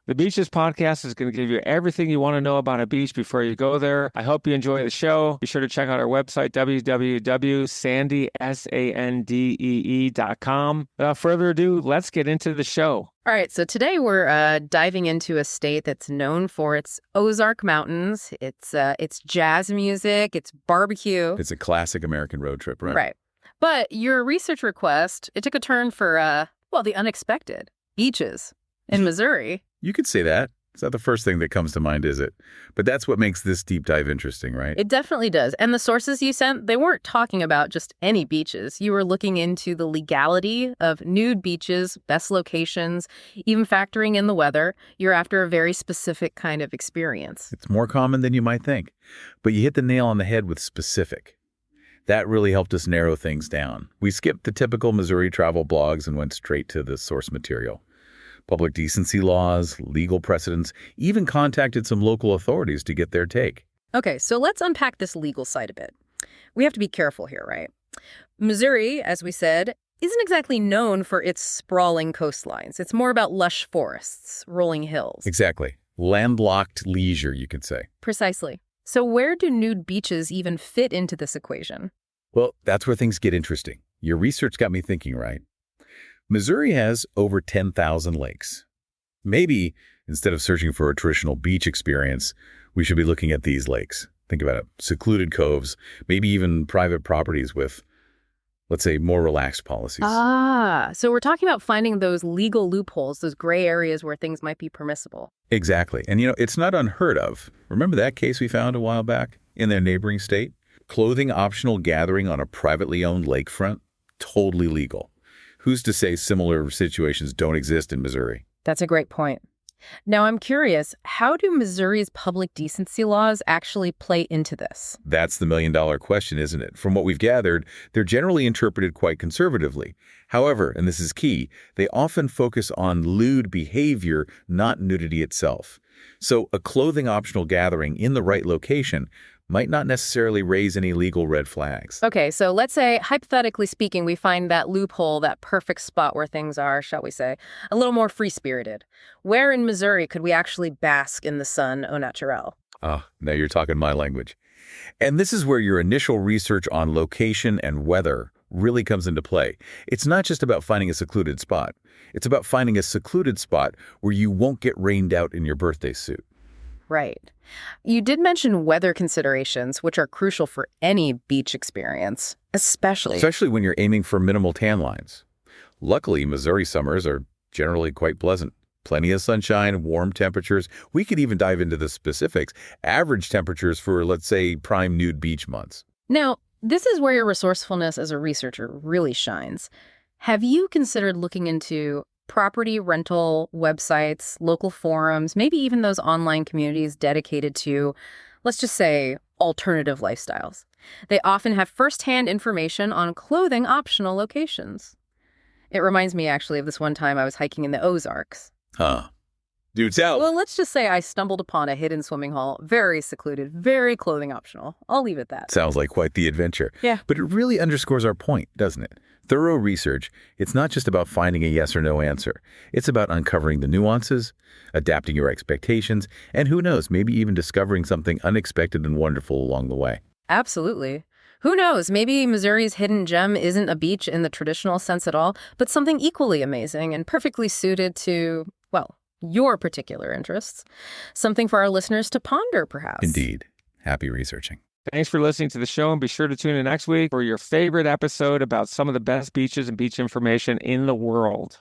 The Beaches podcast is going to give you everything you want to know about a beach before you go there. I hope you enjoy the show. Be sure to check out our website, www.sandee.com. Without further ado, let's get into the show. All right, so today we're diving into a state that's known for its Ozark Mountains. It's jazz music, it's barbecue. It's a classic American road trip, right? Right. But your research request, it took a turn for, the unexpected. Beaches in Missouri. You could say that. It's not the first thing that comes to mind, is it? But that's what makes this deep dive interesting, right? It definitely does. And the sources you sent, they weren't talking about just any beaches. You were looking into the legality of nude beaches, best locations, even factoring in the weather. You're after a very specific kind of experience. It's more common than you might think. But you hit the nail on the head with specific. That really helped us narrow things down. We skipped the typical Missouri travel blogs and went straight to the source material. Public decency laws, legal precedents, even contacted some local authorities to get their take. Okay, so let's unpack this legal side a bit. We have to be careful here, right? Missouri, as we said, isn't exactly known for its sprawling coastlines. It's more about lush forests, rolling hills. Exactly. Landlocked leisure, you could say. Precisely. So where do nude beaches even fit into this equation? Well, that's where things get interesting. Your research got me thinking, right? Missouri has over 10,000 lakes. Maybe instead of searching for a traditional beach experience, we should be looking at these lakes. Think about it. Secluded coves, maybe even private properties with, let's say, more relaxed policies. So we're talking about finding those legal loopholes, those gray areas where things might be permissible. Exactly. And, it's not unheard of. Remember that case we found a while back in their neighboring state? Clothing optional gathering on a privately owned lakefront? Totally legal. Who's to say similar situations don't exist in Missouri? That's a great point. Now, I'm curious, how do Missouri's public decency laws actually play into this? That's the million-dollar question, isn't it? From what we've gathered, they're generally interpreted quite conservatively. However, and this is key, they often focus on lewd behavior, not nudity itself. So a clothing-optional gathering in the right location might not necessarily raise any legal red flags. Okay, so let's say, hypothetically speaking, we find that loophole, that perfect spot where things are, shall we say, a little more free-spirited. Where in Missouri could we actually bask in the sun au naturel? Oh, now you're talking my language. And this is where your initial research on location and weather really comes into play. It's not just about finding a secluded spot. It's about finding a secluded spot where you won't get rained out in your birthday suit. Right. You did mention weather considerations, which are crucial for any beach experience, especially when you're aiming for minimal tan lines. Luckily, Missouri summers are generally quite pleasant. Plenty of sunshine, warm temperatures. We could even dive into the specifics. Average temperatures for, let's say, prime nude beach months. Now, this is where your resourcefulness as a researcher really shines. Have you considered looking into property rental websites, local forums, maybe even those online communities dedicated to, let's just say, alternative lifestyles? They often have firsthand information on clothing optional locations. It reminds me, actually, of this one time I was hiking in the Ozarks. Huh. Do tell. Well, let's just say I stumbled upon a hidden swimming hole, very secluded, very clothing optional. I'll leave it at that. Sounds like quite the adventure. Yeah. But it really underscores our point, doesn't it? Thorough research, it's not just about finding a yes or no answer. It's about uncovering the nuances, adapting your expectations, and who knows, maybe even discovering something unexpected and wonderful along the way. Absolutely. Who knows, maybe Missouri's hidden gem isn't a beach in the traditional sense at all, but something equally amazing and perfectly suited to, your particular interests. Something for our listeners to ponder, perhaps. Indeed. Happy researching. Thanks for listening to the show, and be sure to tune in next week for your favorite episode about some of the best beaches and beach information in the world.